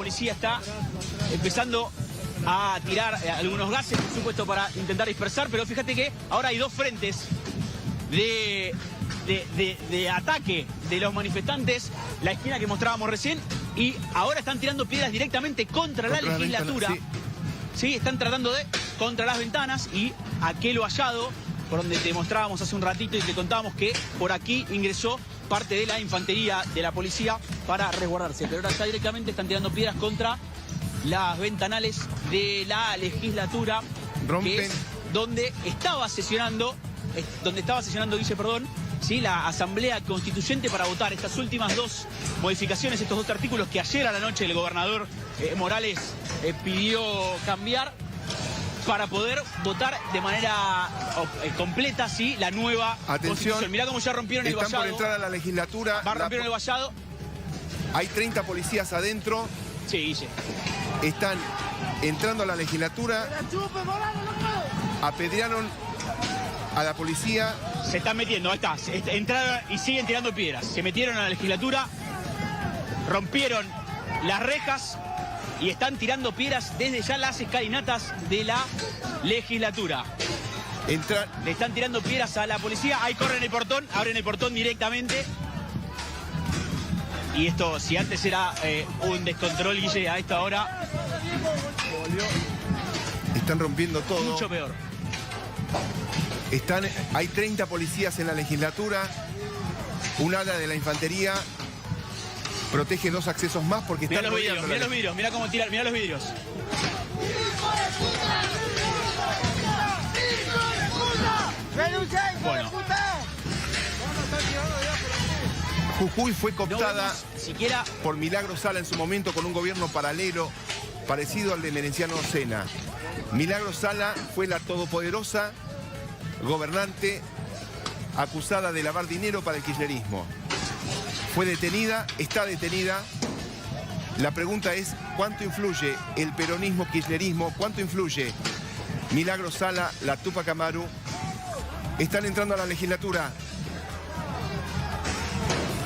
policía está empezando a tirar algunos gases, por supuesto, para intentar dispersar, pero fíjate que ahora hay dos frentes de ataque de los manifestantes, la esquina que mostrábamos recién, y ahora están tirando piedras directamente contra la legislatura. Sí, están tratando de contra las ventanas, y aquel vallado por donde te mostrábamos hace un ratito y te contábamos que por aquí ingresó parte de la infantería de la policía para resguardarse, pero ahora ya directamente están tirando piedras contra las ventanales de la legislatura, que es donde estaba sesionando Guille, ¿sí? La Asamblea Constituyente para votar estas últimas dos modificaciones, estos dos artículos que ayer a la noche el gobernador Morales pidió cambiar para poder votar de manera completa, ¿sí? La nueva Constitución. Mirá cómo ya rompieron el vallado. Están por entrar a la legislatura. Rompieron el vallado. Hay 30 policías adentro. Sí, Guille. Están entrando a la legislatura. Apedrearon a la policía. Se están metiendo, ahí está. Entraron y siguen tirando piedras. Se metieron a la legislatura, rompieron las rejas y están tirando piedras desde ya las escalinatas de la legislatura. Le están tirando piedras a la policía. Ahí corren el portón, abren el portón directamente. Y esto, si antes era un descontrol, Guille, a esta hora están rompiendo todo. Mucho peor. Hay 30 policías en la legislatura. Un ala de la infantería protege dos accesos más porque están rodeando. Mirá los vidrios, mirá cómo tiran, mirá los vidrios. Bueno. Jujuy fue cooptada siquiera por Milagro Sala en su momento con un gobierno paralelo parecido al de Merenciano Sena. Milagro Sala fue la todopoderosa gobernante acusada de lavar dinero para el kirchnerismo. Fue detenida, está detenida. La pregunta es, ¿cuánto influye el peronismo-kirchnerismo? ¿Cuánto influye Milagro Sala, la Tupac Amaru? Están entrando a la legislatura.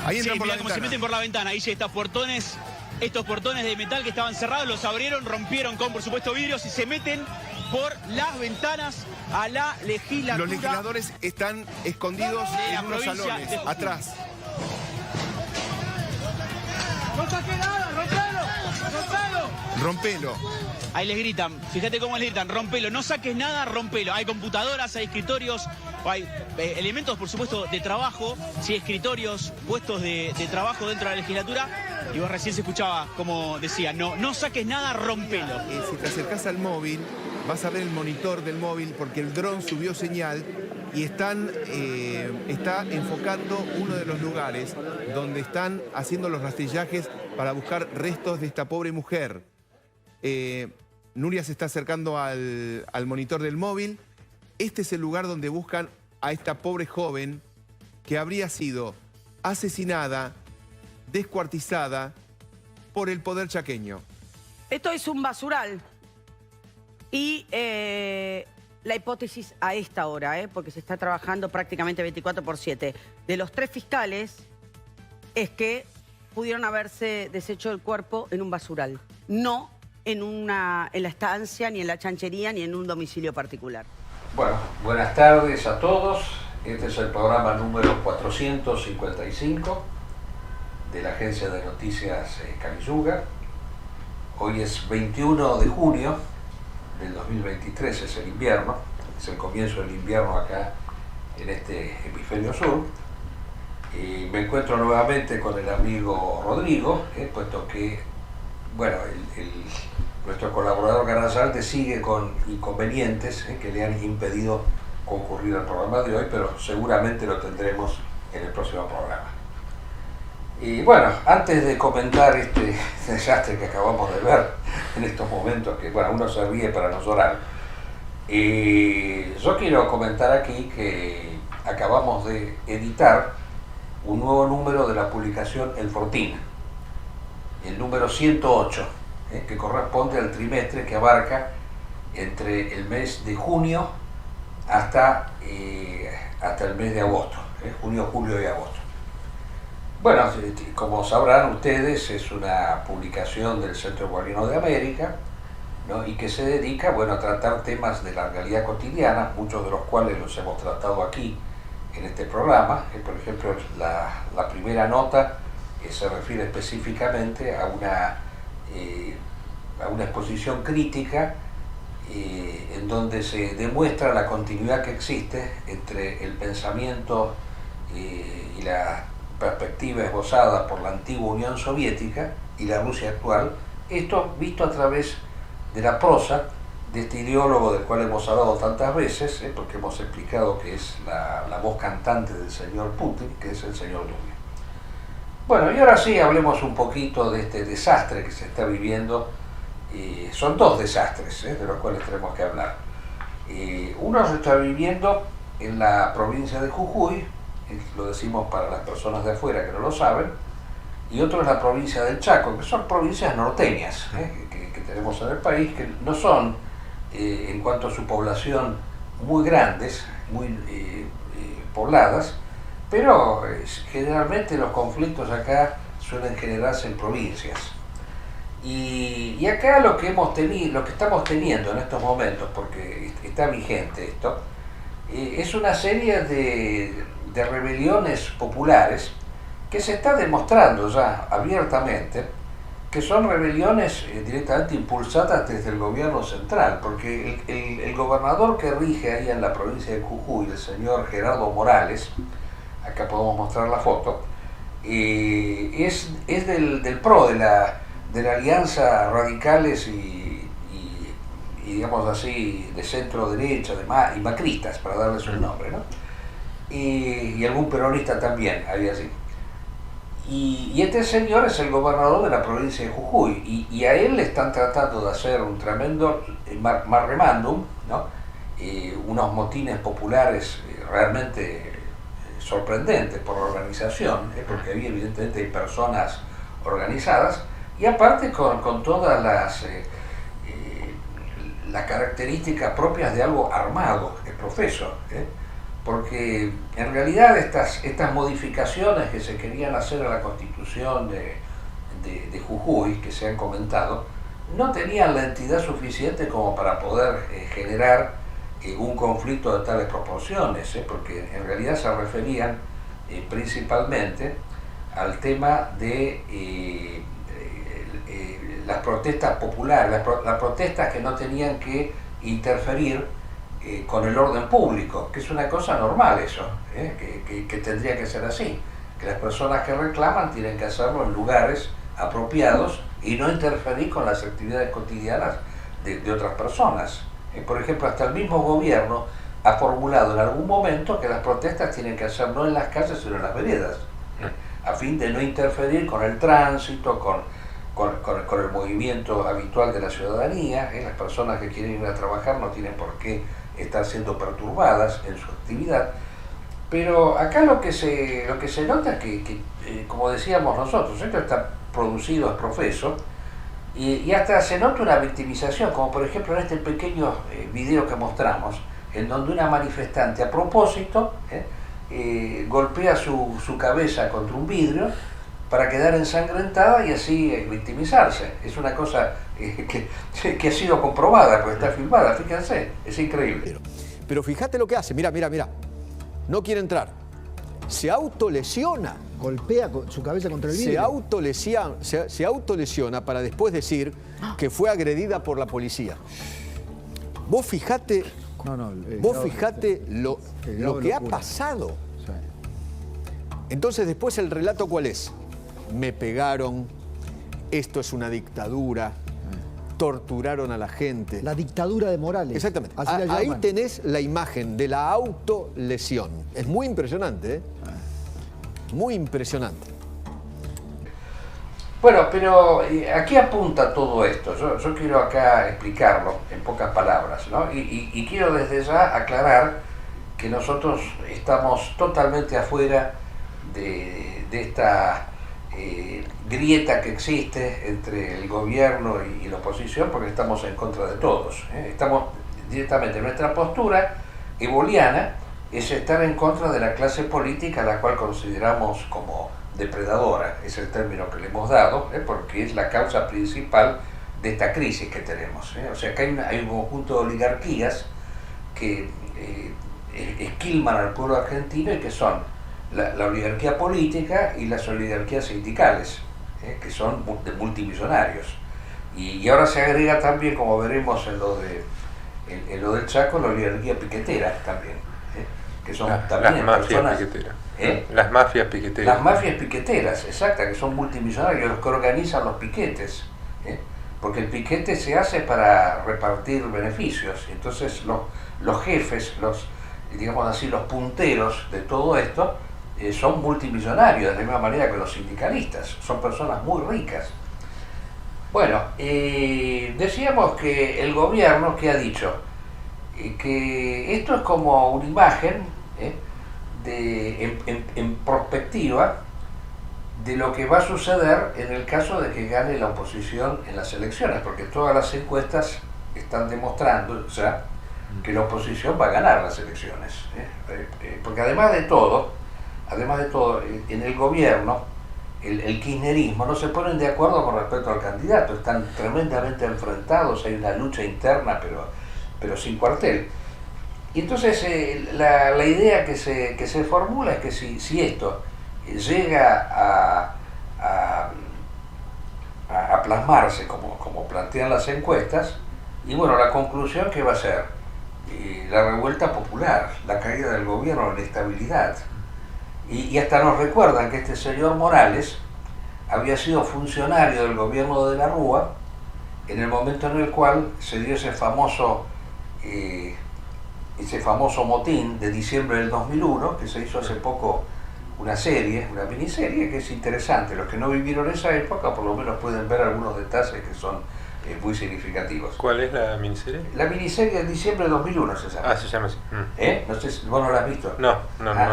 Ahí entran por la ventana. Se meten por la ventana. Ahí estos portones de metal que estaban cerrados, los abrieron, rompieron con, por supuesto, vidrios y se meten por las ventanas a la legislatura. Los legisladores están escondidos en unos salones, atrás. ¡No saque nada! ¡Rompelo! Rompelo. Ahí les gritan, fíjate cómo les gritan, rompelo, no saques nada, rompelo. Hay computadoras, hay escritorios, hay elementos, por supuesto, de trabajo, sí, escritorios, puestos de trabajo dentro de la legislatura. Y vos recién se escuchaba como decía, no saques nada, rompelo. Si te acercás al móvil, vas a ver el monitor del móvil porque el dron subió señal y está enfocando uno de los lugares donde están haciendo los rastrillajes para buscar restos de esta pobre mujer. Nuria se está acercando al monitor del móvil. Este es el lugar donde buscan a esta pobre joven que habría sido asesinada, descuartizada por el poder chaqueño. Esto es un basural. Y la hipótesis a esta hora, porque se está trabajando prácticamente 24/7, de los 3 fiscales, es que pudieron haberse deshecho el cuerpo en un basural. No en la estancia, ni en la chanchería, ni en un domicilio particular. Bueno, buenas tardes a todos. Este es el programa número 455 de la agencia de noticias Camiluga. Hoy es 21 de junio del 2023, es el invierno, es el comienzo del invierno acá en este hemisferio sur. Y me encuentro nuevamente con el amigo Rodrigo, puesto que, bueno, nuestro colaborador Canazarte sigue con inconvenientes que le han impedido concurrir al programa de hoy, pero seguramente lo tendremos en el próximo programa. Y bueno, antes de comentar este desastre que acabamos de ver en estos momentos, que bueno, uno se ríe para no llorar, yo quiero comentar aquí que acabamos de editar un nuevo número de la publicación El Fortín, el número 108, que corresponde al trimestre que abarca entre el mes de junio hasta el mes de agosto, junio, julio y agosto. Bueno, como sabrán ustedes, es una publicación del Centro Bolivariano de América, ¿no? Y que se dedica, bueno, a tratar temas de la realidad cotidiana, muchos de los cuales los hemos tratado aquí en este programa. Por ejemplo, la primera nota se refiere específicamente a una exposición crítica en donde se demuestra la continuidad que existe entre el pensamiento y la perspectiva esbozada por la antigua Unión Soviética y la Rusia actual, esto visto a través de la prosa de este ideólogo del cual hemos hablado tantas veces, porque hemos explicado que es la voz cantante del señor Putin, que es el señor Dugan. Bueno, y ahora sí hablemos un poquito de este desastre que se está viviendo. Son dos desastres de los cuales tenemos que hablar. Uno se está viviendo en la provincia de Jujuy, lo decimos para las personas de afuera que no lo saben, y otro es la provincia del Chaco, que son provincias norteñas que tenemos en el país, que no son, en cuanto a su población, muy grandes, muy pobladas, pero generalmente los conflictos acá suelen generarse en provincias. Y acá lo que estamos teniendo en estos momentos, porque está vigente esto, es una serie de rebeliones populares que se está demostrando ya abiertamente que son rebeliones directamente impulsadas desde el gobierno central, porque el gobernador que rige ahí en la provincia de Jujuy, el señor Gerardo Morales, acá podemos mostrar la foto, es del PRO, de la Alianza Radicales y digamos así, de centro derecha y macristas, para darles un nombre, ¿no? Y algún peronista también, había así. Y este señor es el gobernador de la provincia de Jujuy, y a él le están tratando de hacer un tremendo marremandum, ¿no? Unos motines populares realmente sorprendentes por la organización, porque ahí evidentemente hay personas organizadas, y aparte con todas las características propias de algo armado, profeso, porque en realidad estas modificaciones que se querían hacer a la Constitución de Jujuy, que se han comentado, no tenían la entidad suficiente como para poder generar un conflicto de tales proporciones, porque en realidad se referían principalmente al tema de las protestas populares, las protestas que no tenían que interferir con el orden público, que es una cosa normal eso, que tendría que ser así, que las personas que reclaman tienen que hacerlo en lugares apropiados y no interferir con las actividades cotidianas de otras personas. Por ejemplo, hasta el mismo gobierno ha formulado en algún momento que las protestas tienen que hacer no en las calles sino en las veredas, a fin de no interferir con el tránsito, con el movimiento habitual de la ciudadanía. Las personas que quieren ir a trabajar no tienen por qué estar siendo perturbadas en su actividad. Pero acá lo que se nota es que como decíamos nosotros, esto está producido, es profeso, y hasta se nota una victimización, como por ejemplo en este pequeño video que mostramos, en donde una manifestante a propósito golpea su cabeza contra un vidrio para quedar ensangrentada y así victimizarse. Es una cosa que ha sido comprobada, porque está filmada, fíjense, es increíble. Pero fíjate lo que hace, mira, no quiere entrar, se autolesiona. Golpea su cabeza contra el vidrio. Se autolesiona para después decir que fue agredida por la policía. Vos fijate, lo que ha pasado. Sí. Entonces después el relato ¿cuál es? Me pegaron, esto es una dictadura, torturaron a la gente. La dictadura de Morales. Exactamente. Así la Ahí llaman. tenés la imagen de la autolesión. Es muy impresionante, ¿eh? Muy impresionante. Bueno, pero aquí apunta todo esto. Yo quiero acá explicarlo en pocas palabras, ¿no? Y quiero desde ya aclarar que nosotros estamos totalmente afuera de esta grieta que existe entre el gobierno y la oposición, porque estamos en contra de todos. Estamos directamente, nuestra postura eboliana es estar en contra de la clase política a la cual consideramos como depredadora, es el término que le hemos dado, porque es la causa principal de esta crisis que tenemos. O sea que hay un conjunto de oligarquías que esquilman al pueblo argentino y que son la oligarquía política y las oligarquías sindicales, que son de multimillonarios. Y ahora se agrega también, como veremos en lo del Chaco, la oligarquía piquetera también, que son también las mafias personas... piqueteras. Las mafias piqueteras. Las mafias piqueteras, exacto, que son multimillonarios, los que organizan los piquetes. Porque el piquete se hace para repartir beneficios. Entonces los jefes, digamos así, los punteros de todo esto, son multimillonarios, de la misma manera que los sindicalistas. Son personas muy ricas. Bueno, decíamos que el gobierno, ¿qué ha dicho? Que esto es como una imagen en perspectiva de lo que va a suceder en el caso de que gane la oposición en las elecciones, porque todas las encuestas están demostrando ya que la oposición va a ganar las elecciones. Porque además de todo, en el gobierno, el kirchnerismo no se ponen de acuerdo con respecto al candidato, están tremendamente enfrentados, hay una lucha interna, pero sin cuartel. Y entonces la idea que se formula es que si esto llega a plasmarse como plantean las encuestas, y bueno, la conclusión que va a ser la revuelta popular, la caída del gobierno, la inestabilidad. Y hasta nos recuerdan que este señor Morales había sido funcionario del gobierno de la Rúa en el momento en el cual se dio ese famoso motín de diciembre del 2001, que se hizo hace poco una miniserie que es interesante. Los que no vivieron esa época por lo menos pueden ver algunos detalles que son muy significativos. ¿Cuál es la miniserie? La miniserie de diciembre de 2001 se llama. Ah, se llama así. No sé si vos no la has visto. No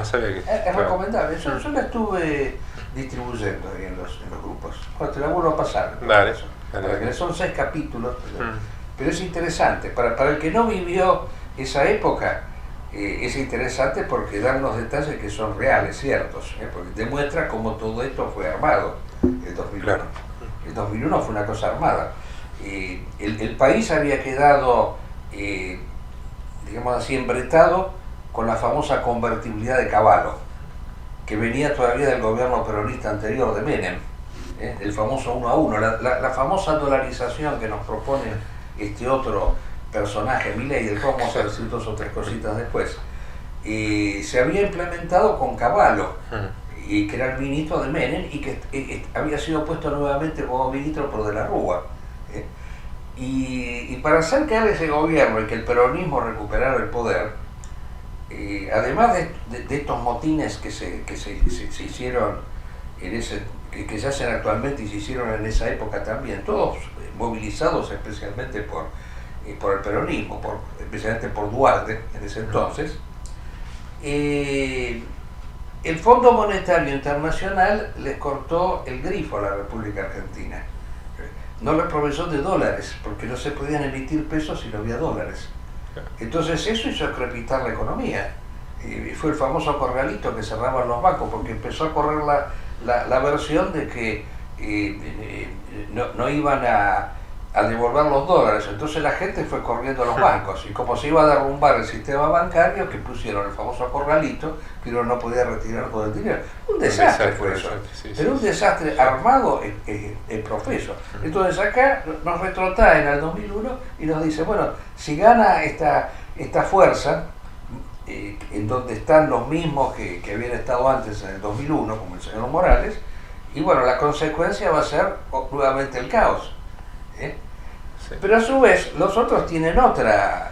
sabía que... Es recomendable. Yo la estuve distribuyendo ahí en los grupos. Bueno, te la vuelvo a pasar. Dale. Son 6 capítulos, pero es interesante. Para el que no vivió esa época, es interesante porque da unos detalles que son reales, ciertos, porque demuestra cómo todo esto fue armado el 2001. Claro. El 2001 fue una cosa armada. El país había quedado, digamos así, embretado con la famosa convertibilidad de Cavallo, que venía todavía del gobierno peronista anterior de Menem, el famoso 1 a 1, la famosa dolarización que nos propone este otro personaje, Milei, del cual vamos a decir 2 o 3 cositas después, se había implementado con Cavallo, y que era el ministro de Menem, y que había sido puesto nuevamente como ministro por De la Rúa. Y para hacer caer ese gobierno y que el peronismo recuperara el poder, además de estos motines que se hicieron que se hacen actualmente y se hicieron en esa época también, todos movilizados especialmente por el peronismo, especialmente por Duarte en ese entonces, el Fondo Monetario Internacional les cortó el grifo a la República Argentina. No le proveyó de dólares, porque no se podían emitir pesos si no había dólares. Entonces eso hizo crepitar la economía. Fue el famoso corralito que cerraban los bancos, porque empezó a correr la versión de que no iban a devolver los dólares. Entonces la gente fue corriendo a los bancos, y como se iba a derrumbar el sistema bancario, que pusieron el famoso corralito, que uno no podía retirar todo el dinero. Un desastre fue eso, pero un desastre armado profeso. Entonces acá nos retrotraen al 2001 y nos dice, bueno, si gana esta fuerza, en donde están los mismos que habían estado antes en el 2001, como el señor Morales, y bueno, la consecuencia va a ser nuevamente el caos. Pero a su vez los otros tienen otra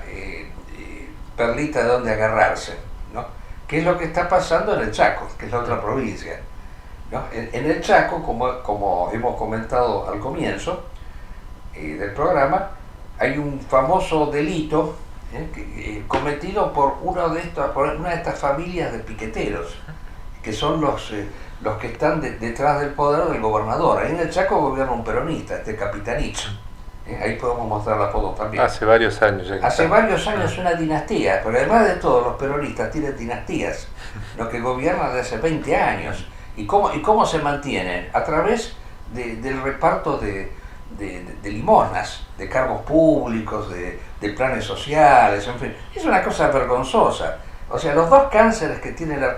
perlita de donde agarrarse, ¿no? ¿Qué es lo que está pasando en el Chaco, que es la otra provincia, ¿no? En el Chaco, como hemos comentado al comienzo del programa, hay un famoso delito cometido por una de estas familias de piqueteros, que son los que están detrás del poder del gobernador. Ahí en el Chaco gobierna un peronista, Capitanich. Ahí podemos mostrar la foto también. Hace varios años ya. Hace varios años una dinastía, pero además de todo los peronistas tienen dinastías, los que gobiernan desde hace 20 años. ¿Y cómo se mantienen? A través del reparto de limosnas, de cargos públicos, de planes sociales, en fin. Es una cosa vergonzosa. O sea, los cánceres que tiene la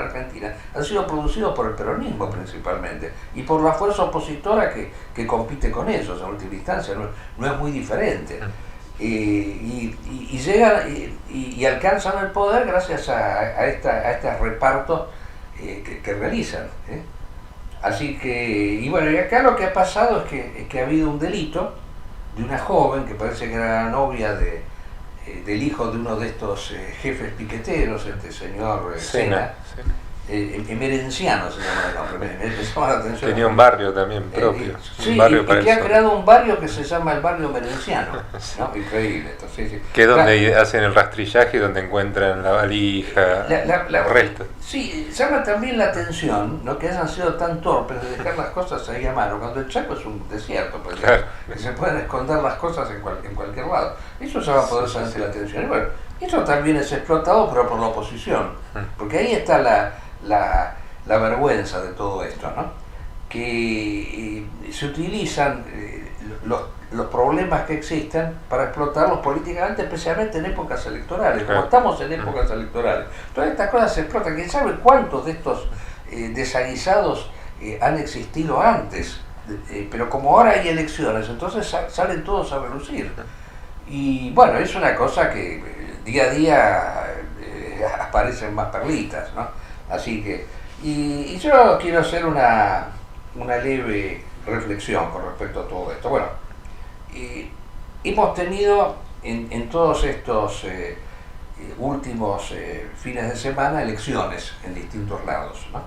Argentina han sido producidos por el peronismo principalmente y por la fuerza opositora que compite con ellos, en última instancia, no es muy diferente. Y llegan y alcanzan el poder gracias a estos repartos que realizan. Así que, y bueno, y acá lo que ha pasado es que ha habido un delito de una joven que parece que era la novia del hijo de uno de estos jefes piqueteros, este señor Sena. Emerenciano se llama el nombre, me llama la atención. Tenía un barrio también propio. Sí, un barrio y que ha creado un barrio que se llama el barrio Emerenciano, ¿no? Increíble. Entonces, sí. Que es donde hacen el rastrillaje y donde encuentran la valija, los restos. Sí, llama también la atención, ¿no?, que hayan sido tan torpes de dejar las cosas ahí a mano, cuando el Chaco es un desierto, pues, claro, que se pueden esconder las cosas en cualquier lado. Eso llama poderosamente la atención. Y bueno, eso también es explotado, pero por la oposición, porque ahí está la vergüenza de todo esto, ¿no? Que se utilizan los problemas que existen para explotarlos políticamente, especialmente en épocas electorales. Como estamos en épocas electorales, todas estas cosas se explotan. ¿Quién sabe cuántos de estos desaguisados han existido antes? Pero como ahora hay elecciones, entonces salen todos a relucir. Y bueno, es una cosa que día a día aparecen más perlitas, ¿no? Así que, y yo quiero hacer una leve reflexión con respecto a todo esto. Bueno, hemos tenido en todos estos últimos fines de semana elecciones en distintos lados, ¿no?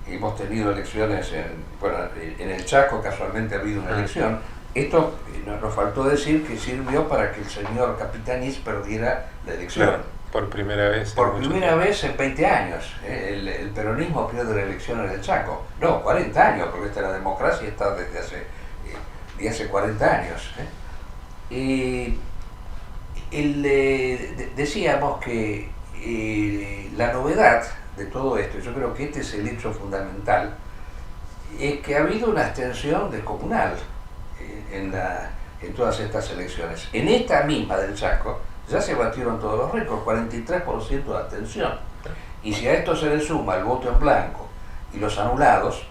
Hemos tenido elecciones en el Chaco, casualmente ha habido una elección. Esto nos faltó decir que sirvió para que el señor Capitanich perdiera la elección. Claro. Por primera vez. Por primera vez en 20 años. El peronismo pierde la elección en el Chaco. No, 40 años, porque la democracia está desde hace 40 años. Decíamos que la novedad de todo esto, yo creo que este es el hecho fundamental, es que ha habido una abstención descomunal en todas estas elecciones. En esta misma del Chaco, ya se batieron todos los récords, 43% de abstención. Y si a esto se le suma el voto en blanco y los anulados,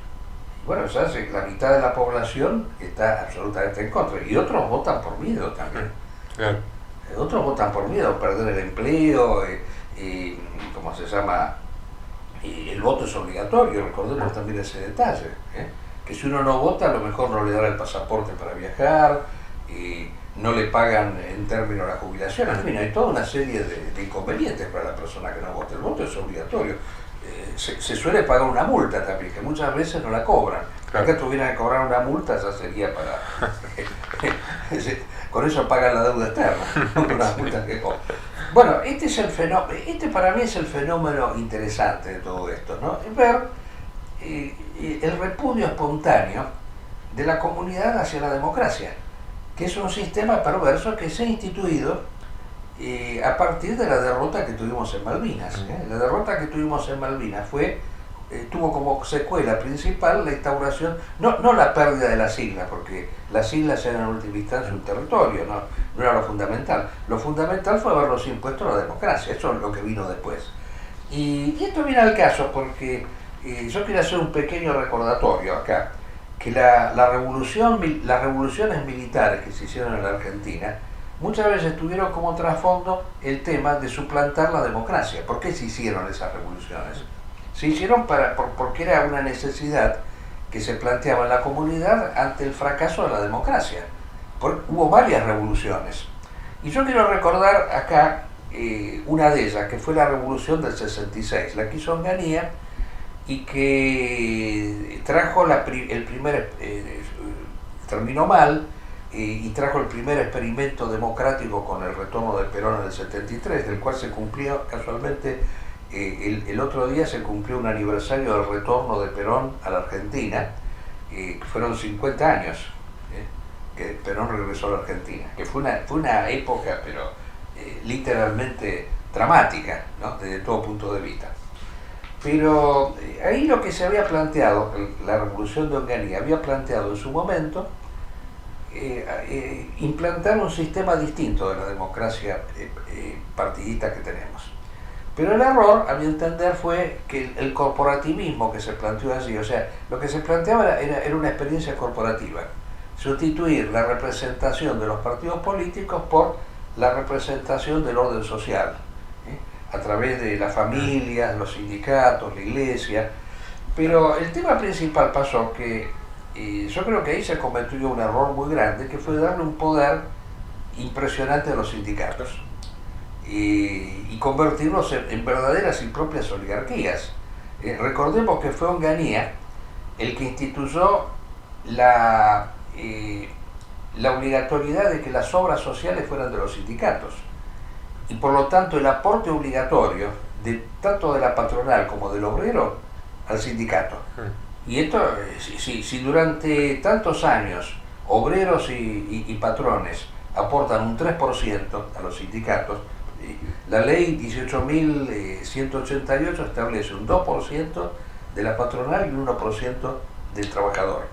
bueno, ya la mitad de la población está absolutamente en contra. Y otros votan por miedo también. Claro. Otros votan por miedo, perder el empleo, ¿cómo se llama? El voto es obligatorio, recordemos también ese detalle, que si uno no vota, a lo mejor no le dan el pasaporte para viajar, no le pagan en términos la jubilación, en fin, hay toda una serie de inconvenientes para la persona que no vota. El voto es obligatorio. Se suele pagar una multa también, que muchas veces no la cobran. Claro. Acá tuvieran que cobrar una multa, ya sería para... con eso pagan la deuda externa, no con las multas que cobran. Bueno, este para mí es el fenómeno interesante de todo esto, ¿no? Es ver el repudio espontáneo de la comunidad hacia la democracia, que es un sistema perverso que se ha instituido a partir de la derrota que tuvimos en Malvinas. La derrota que tuvimos en Malvinas tuvo como secuela principal la instauración, no la pérdida de las islas, porque las islas eran en última instancia un territorio, no era lo fundamental. Lo fundamental fue haberlos impuesto a la democracia, eso es lo que vino después. Y esto viene al caso porque yo quiero hacer un pequeño recordatorio acá, que las revoluciones militares que se hicieron en la Argentina muchas veces tuvieron como trasfondo el tema de suplantar la democracia. ¿Por qué se hicieron esas revoluciones? Se hicieron porque era una necesidad que se planteaba en la comunidad ante el fracaso de la democracia. Hubo varias revoluciones. Y yo quiero recordar acá una de ellas, que fue la revolución del 66, la que hizo Onganía y que trajo terminó mal y trajo el primer experimento democrático con el retorno de Perón en el 73, del cual se cumplió casualmente el otro día se cumplió un aniversario del retorno de Perón a la Argentina, que fueron 50 años que Perón regresó a la Argentina, que fue una época pero literalmente dramática, ¿no?, desde todo punto de vista. Pero ahí lo que se había planteado, la revolución de Onganía había planteado en su momento implantar un sistema distinto de la democracia partidista que tenemos. Pero el error, a mi entender, fue que el corporativismo que se planteó allí, o sea, lo que se planteaba era una experiencia corporativa, sustituir la representación de los partidos políticos por la representación del orden social, a través de las familias, los sindicatos, la iglesia. Pero el tema principal pasó que yo creo que ahí se cometió un error muy grande, que fue darle un poder impresionante a los sindicatos y convertirlos en verdaderas y propias oligarquías. Recordemos que fue Onganía el que instituyó la obligatoriedad de que las obras sociales fueran de los sindicatos, y por lo tanto el aporte obligatorio tanto de la patronal como del obrero al sindicato. Y esto, si durante tantos años obreros y patrones aportan un 3% a los sindicatos, la ley 18.188 establece un 2% de la patronal y un 1% del trabajador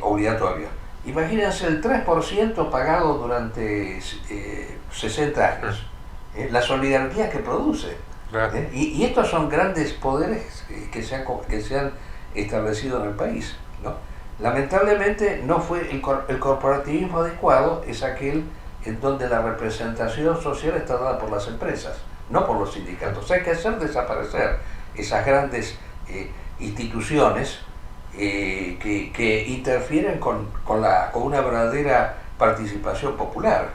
obligatorio. Imagínense el 3% pagado durante 60 años, las oligarquías que produce. Y estos son grandes poderes que se han establecido en el país, ¿no? Lamentablemente no fue el corporativismo adecuado, es aquel en donde la representación social está dada por las empresas, no por los sindicatos. Hay que hacer desaparecer esas grandes instituciones que interfieren con una verdadera participación popular.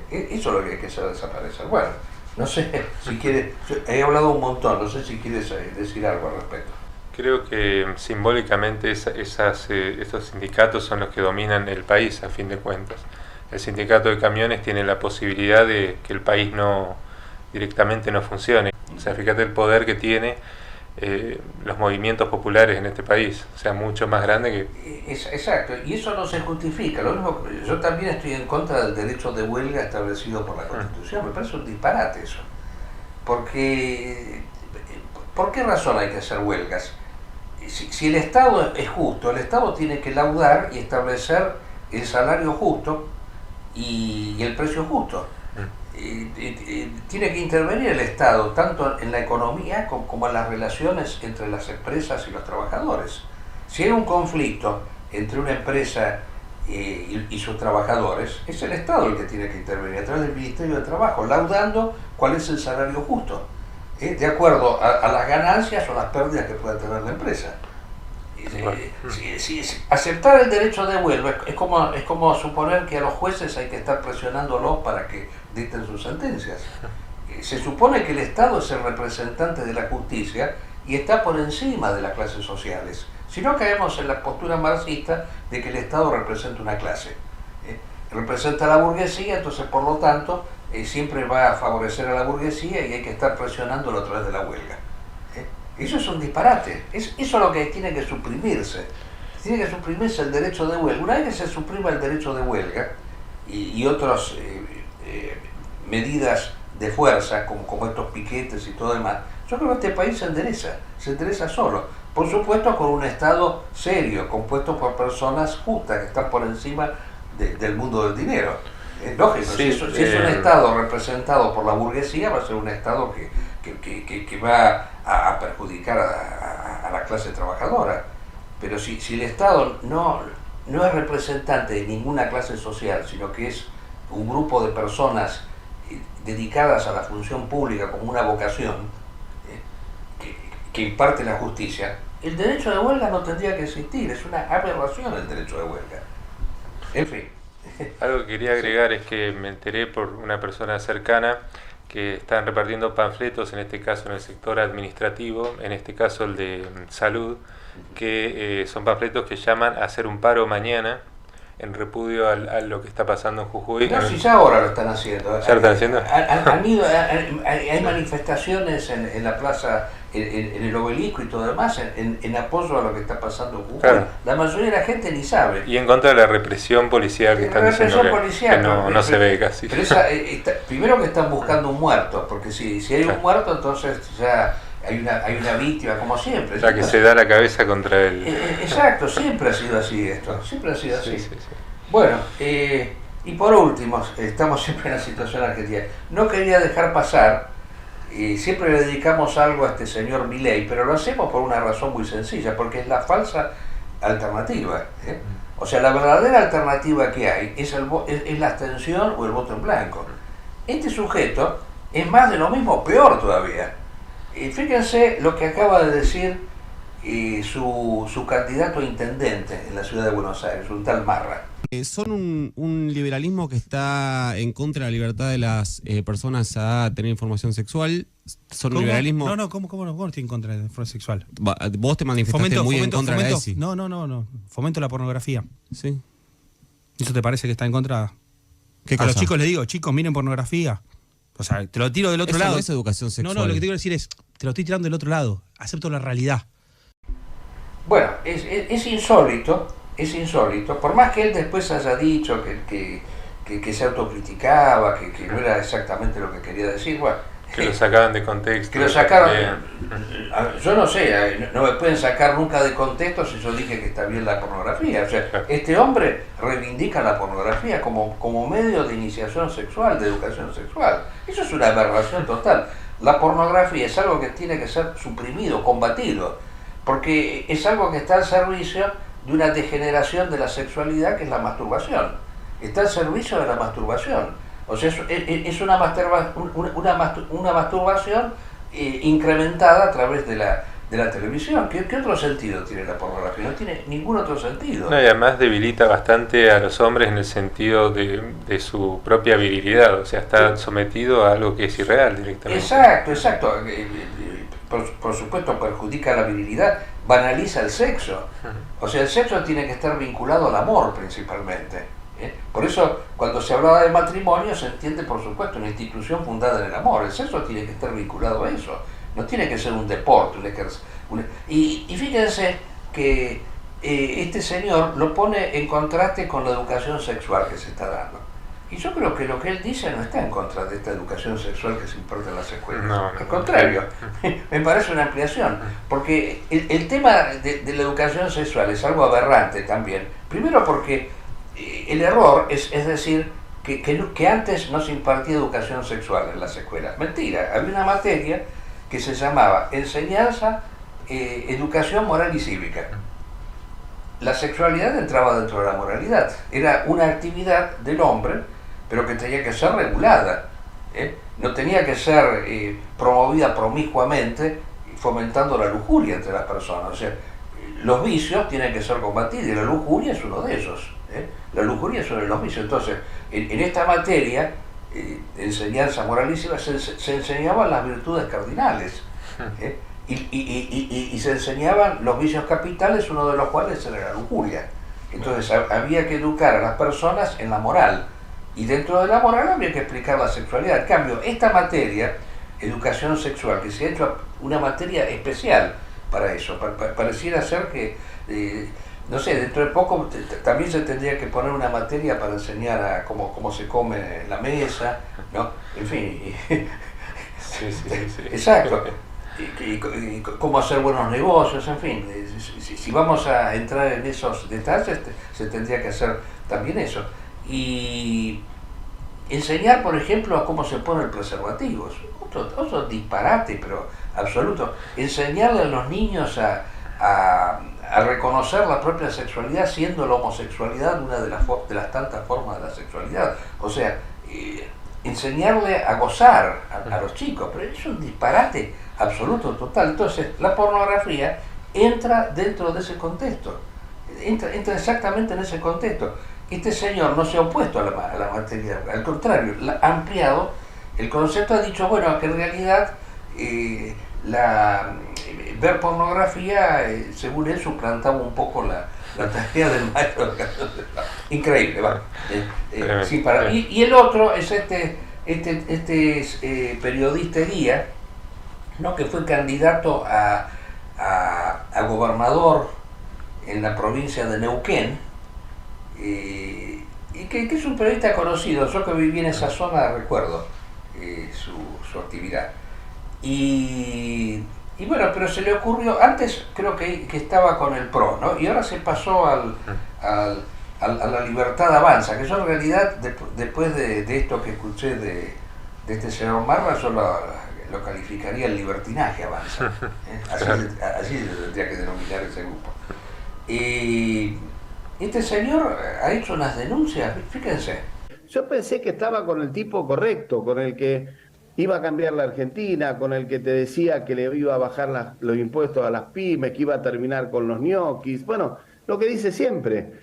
Eso es lo que hay que hacer desaparecer. Bueno, no sé si quieres, he hablado un montón, no sé si quieres decir algo al respecto. Creo que simbólicamente estos sindicatos son los que dominan el país, a fin de cuentas. El sindicato de camiones tiene la posibilidad de que el país directamente no funcione. O sea, fíjate el poder que tiene los movimientos populares en este país, o sea, mucho más grande que... Exacto, y eso no se justifica. Yo también estoy en contra del derecho de huelga establecido por la Constitución. Me parece un disparate eso. Porque, ¿por qué razón hay que hacer huelgas? Si el Estado es justo, el Estado tiene que laudar y establecer el salario justo y el precio justo. Tiene que intervenir el Estado tanto en la economía como en las relaciones entre las empresas y los trabajadores. Si hay un conflicto entre una empresa y sus trabajadores, es el Estado el que tiene que intervenir a través del Ministerio de Trabajo, laudando cuál es el salario justo, de acuerdo a las ganancias o las pérdidas que pueda tener la empresa. Aceptar el derecho de huelga es como suponer que a los jueces hay que estar presionándolos para que dicten sus sentencias. Se supone que el Estado es el representante de la justicia y está por encima de las clases sociales. Si no, caemos en la postura marxista de que el Estado representa una clase. Representa a la burguesía, entonces por lo tanto siempre va a favorecer a la burguesía y hay que estar presionándolo a través de la huelga. Eso es un disparate. Eso es lo que tiene que suprimirse. Tiene que suprimirse el derecho de huelga. Una vez que se suprima el derecho de huelga y otras medidas de fuerza, como estos piquetes y todo demás, yo creo que este país se endereza solo. Por supuesto con un Estado serio, compuesto por personas justas que están por encima del mundo del dinero. Es lógico, si es un Estado representado por la burguesía, va a ser un Estado que va a perjudicar a la clase trabajadora. Pero si el Estado no es representante de ninguna clase social, sino que es un grupo de personas dedicadas a la función pública como una vocación que imparte la justicia, el derecho de huelga no tendría que existir. Es una aberración el derecho de huelga. En fin. Algo que quería agregar es que me enteré por una persona cercana que están repartiendo panfletos, en este caso en el sector administrativo, en este caso el de salud, que son panfletos que llaman a hacer un paro mañana en repudio a lo que está pasando en Jujuy. No, si ya ahora lo están haciendo. ¿Ya lo están haciendo? Hay manifestaciones en la plaza, en el obelisco y todo demás, en apoyo a lo que está pasando en Jujuy. Claro. La mayoría de la gente ni sabe. Y en contra de la represión policial que están diciendo que no se ve casi. Pero primero que están buscando un muerto, porque si hay un muerto, entonces ya hay una víctima, como siempre. La que se da la cabeza contra él. Exacto, siempre ha sido así esto, siempre ha sido así. Sí, sí, sí. Bueno, y por último, estamos siempre en la situación argentina. No quería dejar pasar, siempre le dedicamos algo a este señor Milei, pero lo hacemos por una razón muy sencilla, porque es la falsa alternativa. O sea, la verdadera alternativa que hay es la abstención o el voto en blanco. Este sujeto es más de lo mismo, peor todavía. Fíjense lo que acaba de decir su candidato a intendente en la ciudad de Buenos Aires, un tal Marra. Son un liberalismo que está en contra de la libertad de las personas a tener información sexual. Son un liberalismo... ¿Cómo estoy en contra de la información sexual? Vos te manifestaste en contra de la ESI. No. Fomento la pornografía. Sí. ¿Eso te parece que está en contra? ¿Qué a cosa? los chicos les digo, chicos, miren pornografía. O sea, te lo tiro del otro Eso lado. no es educación sexual. No, lo que te quiero decir es, te lo estoy tirando del otro lado. Acepto la realidad. Bueno, es insólito, por más que él después haya dicho que se autocriticaba, que no era exactamente lo que quería decir, bueno... Que lo sacaban de contexto. Que lo sacaron... Yo no sé, no me pueden sacar nunca de contexto si yo dije que está bien la pornografía. O sea, este hombre reivindica la pornografía como medio de iniciación sexual, de educación sexual. Eso es una aberración total. La pornografía es algo que tiene que ser suprimido, combatido, porque es algo que está al servicio de una degeneración de la sexualidad, que es la masturbación. Está al servicio de la masturbación. O sea, es una masturbación incrementada a través de la televisión. ¿Qué otro sentido tiene la pornografía? No tiene ningún otro sentido. No, y además debilita bastante a los hombres en el sentido de su propia virilidad. O sea, está sometido a algo que es irreal directamente. Exacto. Por supuesto perjudica la virilidad, banaliza el sexo. O sea, el sexo tiene que estar vinculado al amor principalmente. Por eso, cuando se hablaba de matrimonio, se entiende, por supuesto, una institución fundada en el amor. El sexo tiene que estar vinculado a eso. No tiene que ser un deporte. Y fíjense que este señor lo pone en contraste con la educación sexual que se está dando. Y yo creo que lo que él dice no está en contra de esta educación sexual que se imparte en las escuelas. No. Al contrario, me parece una ampliación. Porque el tema de la educación sexual es algo aberrante también. Primero porque el error es decir que antes no se impartía educación sexual en las escuelas. Mentira, había una materia que se llamaba enseñanza, educación moral y cívica. La sexualidad entraba dentro de la moralidad. Era una actividad del hombre, pero que tenía que ser regulada. No tenía que ser promovida promiscuamente, fomentando la lujuria entre las personas. O sea, los vicios tienen que ser combatidos y la lujuria es uno de esos. La lujuria es uno de los vicios. Entonces, en esta materia, enseñanza moralísima, se enseñaban las virtudes cardinales. Y se enseñaban los vicios capitales, uno de los cuales era la lujuria. Entonces había que educar a las personas en la moral, y dentro de la moral había que explicar la sexualidad. En cambio, esta materia, educación sexual, que se ha hecho una materia especial para eso, pareciera ser que, no sé, dentro de poco también se tendría que poner una materia para enseñar a cómo se come en la mesa, ¿no? En fin. Sí. Exacto. Y cómo hacer buenos negocios, en fin. Si vamos a entrar en esos detalles, se tendría que hacer también eso. Y enseñar, por ejemplo, a cómo se pone el preservativo. Otro disparate, pero absoluto. Enseñarle a los niños a reconocer la propia sexualidad, siendo la homosexualidad una de las tantas formas de la sexualidad. O sea, enseñarle a gozar a los chicos, pero es un disparate absoluto, total. Entonces, la pornografía entra dentro de ese contexto, entra exactamente en ese contexto. Este señor no se ha opuesto a la materia, al contrario, ha ampliado el concepto, ha dicho, bueno, que en realidad ver pornografía, según él, suplantaba un poco la tarea del maestro. Increíble, va. Sin parar. Y el otro es este periodista Guía, ¿no? Que fue candidato a gobernador en la provincia de Neuquén, y que es un periodista conocido. Yo que viví en esa zona recuerdo su actividad. Y Y bueno, pero se le ocurrió, antes creo que estaba con el PRO, ¿no? Y ahora se pasó a la Libertad Avanza, que yo en realidad, después de esto que escuché de este señor Marra, yo lo calificaría el libertinaje Avanza. Así se tendría que denominar ese grupo. Y este señor ha hecho unas denuncias, fíjense. Yo pensé que estaba con el tipo correcto, con el que iba a cambiar la Argentina, con el que te decía que le iba a bajar los impuestos a las pymes, que iba a terminar con los ñoquis, bueno, lo que dice siempre.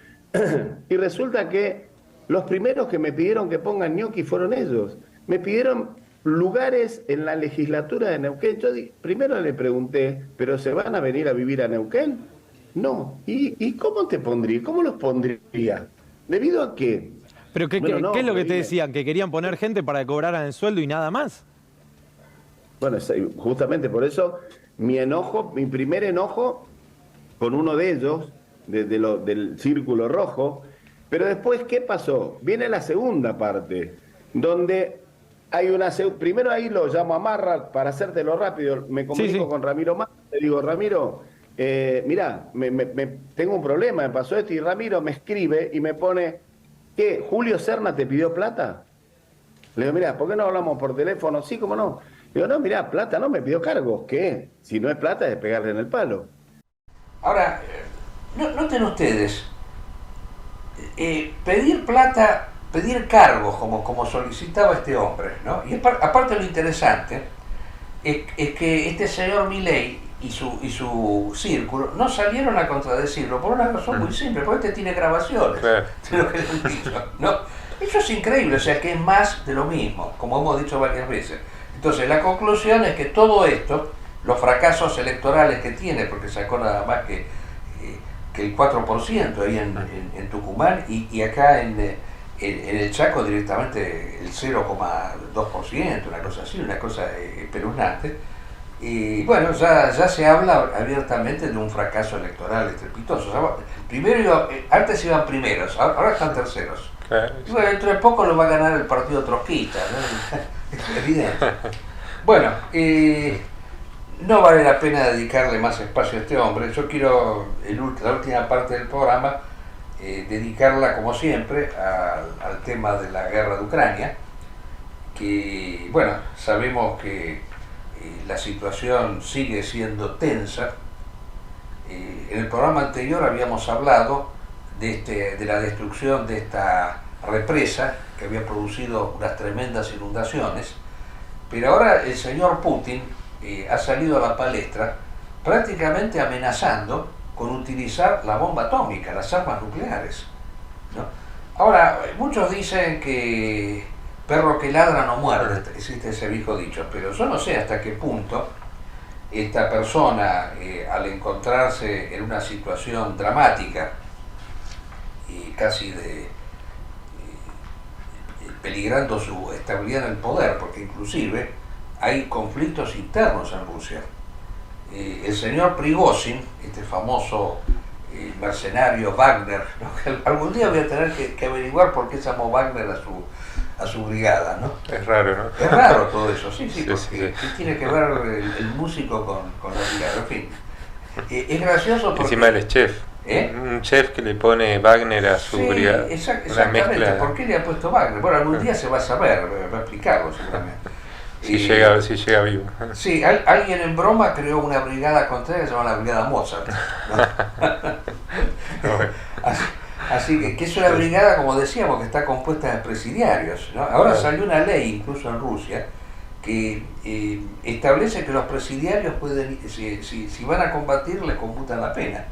Y resulta que los primeros que me pidieron que pongan ñoquis fueron ellos. Me pidieron lugares en la legislatura de Neuquén. Yo primero le pregunté, ¿pero se van a venir a vivir a Neuquén? No. ¿Y cómo te pondría? ¿Cómo los pondría? ¿Debido a qué? ¿Pero qué es lo que te decían? ¿Que querían poner gente para que cobraran el sueldo y nada más? Bueno, justamente por eso mi primer enojo con uno de ellos, del Círculo Rojo, pero después, ¿qué pasó? Viene la segunda parte, donde hay primero ahí lo llamo a Marra, para hacértelo rápido, me comunico con Ramiro Marra, le digo, Ramiro, mirá, tengo un problema, me pasó esto, y Ramiro me escribe y me pone... ¿Qué? ¿Julio Serna te pidió plata? Le digo, mirá, ¿por qué no hablamos por teléfono? Sí, ¿cómo no? Le digo, no, mirá, plata no, me pidió cargos. ¿Qué? Si no es plata, es pegarle en el palo. Ahora, noten ustedes, pedir plata, pedir cargos, como solicitaba este hombre, ¿no? Y aparte lo interesante es que este señor Milei y su círculo no salieron a contradecirlo por una razón muy simple, porque este tiene grabaciones de lo que le han dicho, ¿no? Eso es increíble, o sea que es más de lo mismo, como hemos dicho varias veces. Entonces la conclusión es que todo esto, los fracasos electorales que tiene, porque sacó nada más que el 4% ahí en Tucumán y acá en el Chaco directamente el 0,2%, una cosa así, una cosa espeluznante. Y bueno, ya se habla abiertamente de un fracaso electoral estrepitoso. O sea, antes iban primeros, ahora están terceros. Y bueno, dentro de poco lo va a ganar el partido trotskista, ¿no? Es evidente. Bueno, no vale la pena dedicarle más espacio a este hombre. Yo quiero, la última parte del programa, dedicarla, como siempre, al tema de la guerra de Ucrania, que, bueno, sabemos que la situación sigue siendo tensa. En el programa anterior habíamos hablado de la destrucción de esta represa que había producido unas tremendas inundaciones, pero ahora el señor Putin ha salido a la palestra prácticamente amenazando con utilizar la bomba atómica, las armas nucleares, ¿no? Ahora, muchos dicen que perro que ladra no muerde, existe ese viejo dicho, pero yo no sé hasta qué punto esta persona, al encontrarse en una situación dramática y casi peligrando su estabilidad en el poder, porque inclusive hay conflictos internos en Rusia. El señor Prigozhin, este famoso mercenario Wagner, ¿no? Que algún día voy a tener que averiguar por qué llamó Wagner a su brigada, ¿no? Es raro, ¿no? Es raro todo eso, sí, porque ¿qué tiene que ver el músico con la brigada? En fin, es gracioso porque... Encima él es chef. Un chef que le pone Wagner a su brigada. Exactamente, ¿por qué le ha puesto Wagner? Bueno, algún día se va a saber, va a explicarlo seguramente. Si llega vivo. Sí, alguien en broma creó una brigada contraria que se llama la Brigada Mozart, ¿no? Así que es una brigada, como decíamos, que está compuesta de presidiarios, ¿no? Ahora salió una ley, incluso en Rusia, que establece que los presidiarios pueden, si van a combatir, les computan la pena,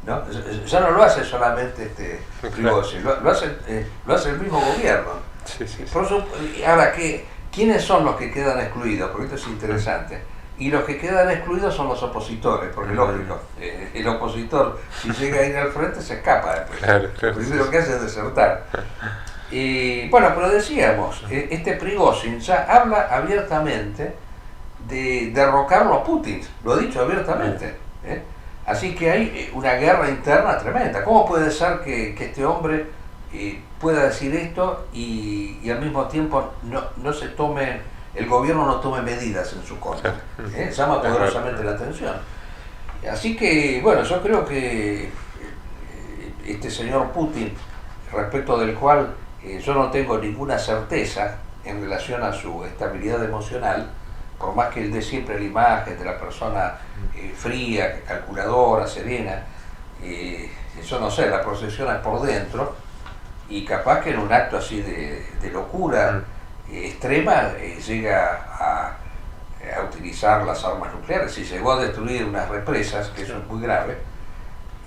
¿no? Ya no lo hace solamente Prigozhin, lo hace el mismo gobierno. Ahora, ¿quiénes son los que quedan excluidos? Porque esto es interesante. Y los que quedan excluidos son los opositores, porque lógico, el opositor, si llega a ir al frente, se escapa después. Claro, lo primero que hace es desertar. Bueno, pero decíamos, este Prigozhin ya habla abiertamente de derrocarlo a Putin, lo ha dicho abiertamente. Así que hay una guerra interna tremenda. ¿Cómo puede ser que este hombre pueda decir esto y al mismo tiempo no se tome el gobierno no tome medidas en su contra. Llama poderosamente la atención. Así que, bueno, yo creo que este señor Putin, respecto del cual yo no tengo ninguna certeza en relación a su estabilidad emocional, por más que él dé siempre la imagen de la persona fría, calculadora, serena, yo no sé, la procesiona por dentro, y capaz que en un acto así de locura extrema llega a utilizar las armas nucleares. Si llegó a destruir unas represas, que eso es muy grave,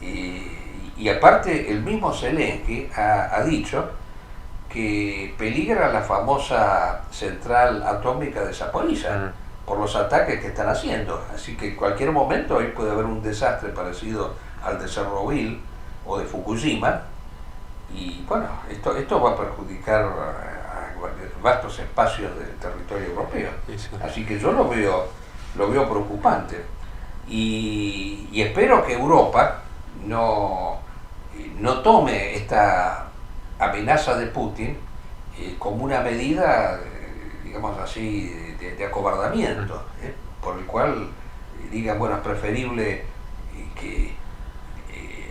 y aparte el mismo Zelensky ha dicho que peligra la famosa central atómica de Zaporizhzhia por los ataques que están haciendo. Así que en cualquier momento hoy puede haber un desastre parecido al de Chernobyl o de Fukushima, y bueno, esto va a perjudicar a vastos espacios del territorio europeo. Así que yo lo veo preocupante, y espero que Europa no tome esta amenaza de Putin como una medida, digamos así, de acobardamiento, por el cual digan, bueno, es preferible que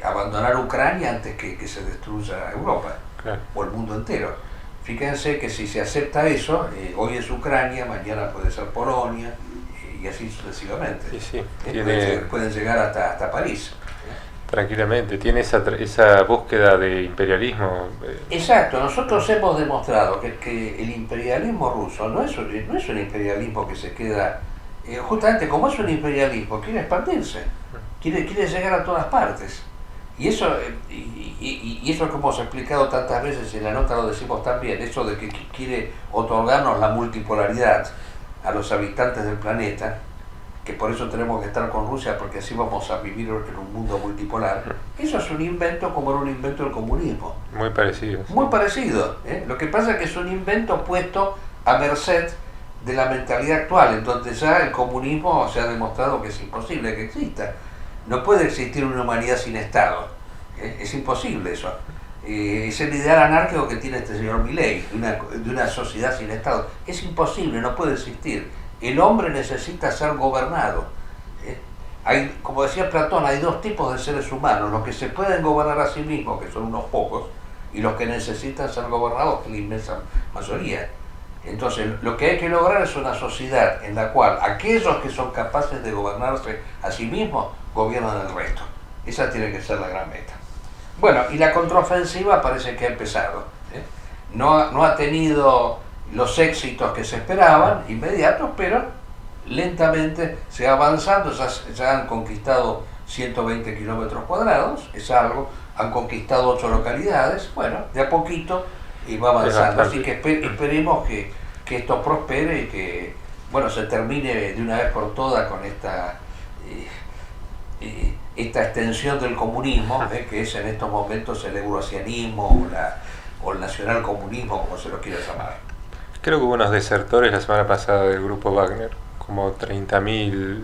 abandonar Ucrania antes que se destruya Europa, o el mundo entero. Fíjense que si se acepta eso, hoy es Ucrania, mañana puede ser Polonia, y así sucesivamente. Pueden llegar hasta París. Tranquilamente, tiene esa búsqueda de imperialismo. Exacto, nosotros hemos demostrado que el imperialismo ruso no es un imperialismo que se queda, justamente como es un imperialismo, quiere expandirse, quiere llegar a todas partes. Y eso que hemos explicado tantas veces en la nota lo decimos también, eso de que quiere otorgarnos la multipolaridad a los habitantes del planeta, que por eso tenemos que estar con Rusia, porque así vamos a vivir en un mundo multipolar. Eso es un invento como era un invento del comunismo. Muy parecido. Muy parecido. Lo que pasa es que es un invento puesto a merced de la mentalidad actual, en donde ya el comunismo se ha demostrado que es imposible que exista. No puede existir una humanidad sin Estado. Es imposible eso. Es el ideal anárquico que tiene este señor Milei, de una sociedad sin Estado. Es imposible, no puede existir. El hombre necesita ser gobernado. Como decía Platón, hay dos tipos de seres humanos, los que se pueden gobernar a sí mismos, que son unos pocos, y los que necesitan ser gobernados, que es la inmensa mayoría. Entonces, lo que hay que lograr es una sociedad en la cual aquellos que son capaces de gobernarse a sí mismos, gobiernan el resto. Esa tiene que ser la gran meta. Bueno, y la contraofensiva parece que ha empezado. No ha tenido los éxitos que se esperaban, inmediatos, pero lentamente se va avanzando. Ya han conquistado 120 kilómetros cuadrados, es algo, han conquistado 8 localidades, bueno, de a poquito y va avanzando. Así que esperemos que esto prospere y que, bueno, se termine de una vez por todas con esta extensión del comunismo, que es en estos momentos el euroasianismo o el nacionalcomunismo, como se lo quiera llamar. Creo que hubo unos desertores la semana pasada del grupo Wagner, como 30.000,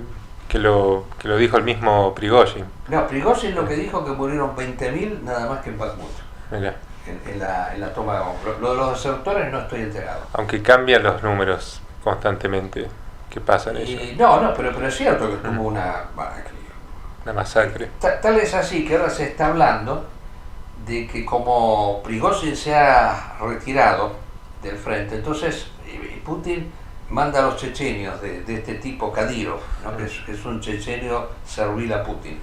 que lo dijo el mismo Prigozhin. No, Prigozhin lo que dijo que murieron 20.000 nada más que en Bakhmut. Mirá. En la toma de Bakhmut. Lo de los desertores no estoy enterado. Aunque cambian los números constantemente, ¿qué pasa en eso? No, pero es cierto que tuvo una masacre. Tal es así que ahora se está hablando de que como Prigozhin se ha retirado del frente, entonces Putin manda a los chechenios de este tipo Kadyrov, ¿no? que es un chechenio servil a Putin,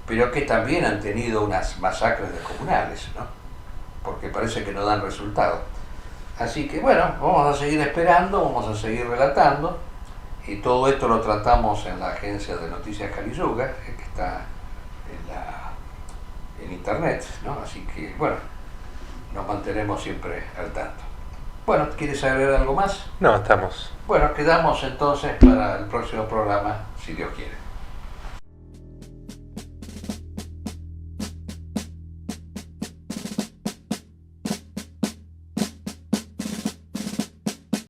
pero que también han tenido unas masacres descomunales, ¿no? Porque parece que no dan resultado. Así que bueno, vamos a seguir esperando, vamos a seguir relatando, y todo esto lo tratamos en la agencia de noticias Kaliuga, que está en internet, ¿no? Así que bueno, nos mantenemos siempre al tanto. Bueno, ¿quieres saber algo más? No, estamos. Bueno, quedamos entonces para el próximo programa, si Dios quiere.